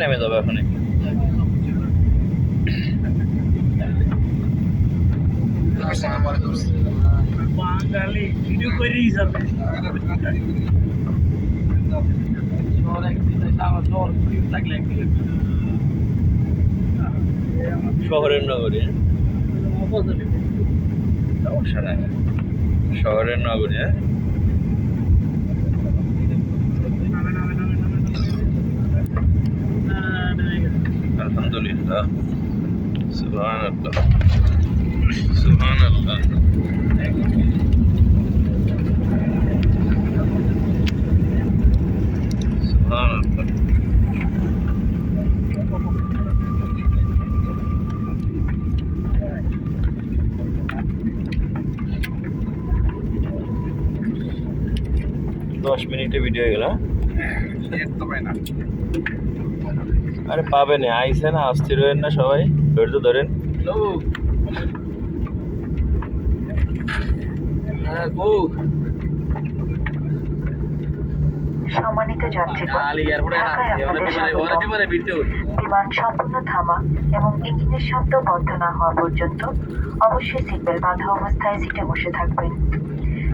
নেমে যাবে এখনই। বাঙালি ভিডিও করেই যাবে শহরের নগরী, সমস্যা নাই, শহরের নগরী। আলহামদুলিল্লাহ, সুবহানাল্লাহ, সুবহানাল্লাহ। 10 মিনিটে ভিডিও হয়ে গেল। আরে পাবে না, আইসে না, অস্থির হয়েন না সবাই, ধৈর্য ধরেন। সম্মানিত যাত্রীগণ, ঢাকায় আপনাদের স্বাগতম। বিমান সম্পূর্ণ থামা এবং ইঞ্জিনের শব্দ বন্ধ না হওয়া পর্যন্ত অবশ্যই সিটবেল্ট বাঁধা অবস্থায় সিটে বসে থাকবেন।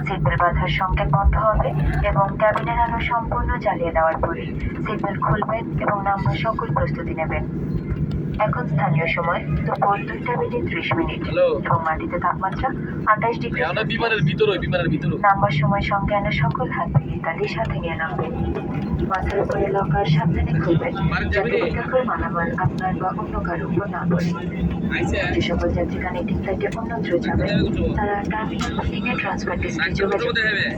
সিটবেল্ট বাঁধার সংকেত বন্ধ হবে এবং ক্যাবিনের আলো সম্পূর্ণ জ্বালিয়ে দেওয়ার পরে সিটবেল্ট খুলবেন এবং নামার সকল প্রস্তুতি নেবেন। এখন স্থানীয় সময় দুপুর 2:30 এবং মাটিতে তাপমাত্রা 28 ডিগ্রি। নামার সময় সঙ্গে আনা সকল হাত ইত্যাদি সাথে নিয়ে নামবেন। মাথার উপরে লকার সাবধানে খুলবেন, যাতে এটাকার মালামাল আপনার বা অন্য কারো উপর না পড়ে। যে সকল যাত্রী কানেক্টিং ফ্লাইটে অন্যত্র যাবেন তারা টার্মিনাল বুকিং এ ট্রান্সফার ডেস্কে যোগাযোগ করবেন।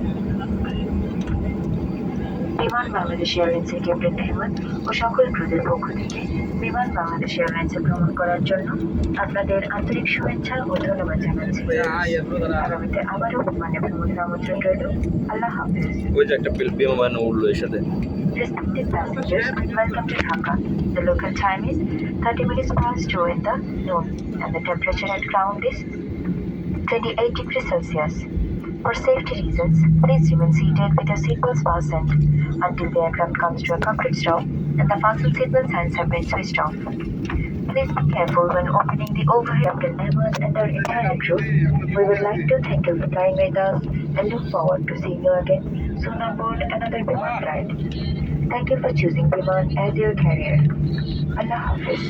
বিমান বাংলাদেশ এয়ারলাইন্সের ক্যাপ্টেন আহমদ ও সকল ক্রুদের পক্ষ থেকে বিমান বাংলাদেশ এয়ারলাইন্সে ভ্রমণ করার জন্য আপনাদের আন্তরিক শুভেচ্ছা ও ধন্যবাদ জানাচ্ছি। আগামীতে আবারও বিমানে ভ্রমণের আমন্ত্রণ রইল। আল্লাহ হাফেজ। ওই যে একটা বিমান উঠলো এর সাথে। Respected passengers, welcome to Dhaka. The local time is 30 minutes past 2 in the noon and the temperature at ground is 28 degrees Celsius. For safety reasons, please remain seated with your seatbelts fastened until the aircraft comes to a complete stop and the fasten seatbelt signs have been switched off. Please be careful when opening the overhead. Captain Ahmad and our entire crew, we would like to thank you for flying with us and look forward to seeing you again soon on board another Biman flight. Thank you for choosing Biman as your carrier. Allah Hafiz.